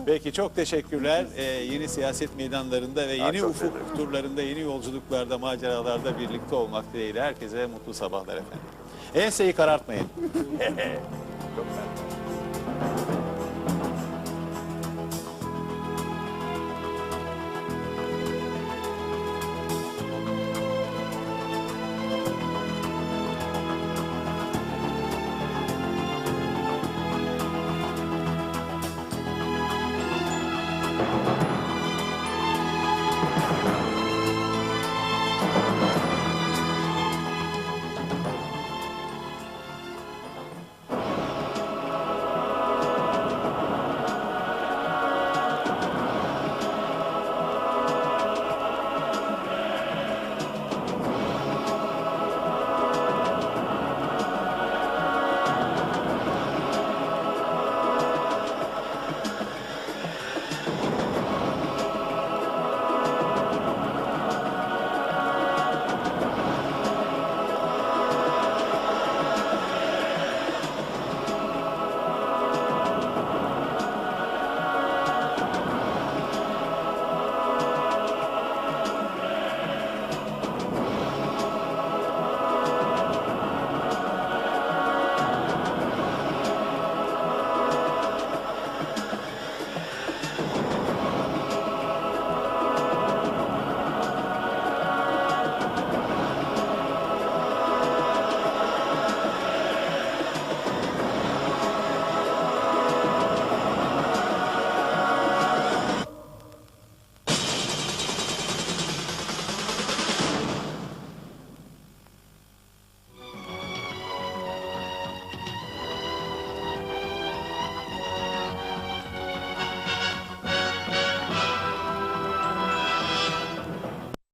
Peki çok teşekkürler. Yeni siyaset meydanlarında ve yeni çok ufuk teşekkür turlarında, yeni yolculuklarda, maceralarda birlikte olmak dileğiyle herkese mutlu sabahlar efendim. Enseyi karartmayın. Çok mersi.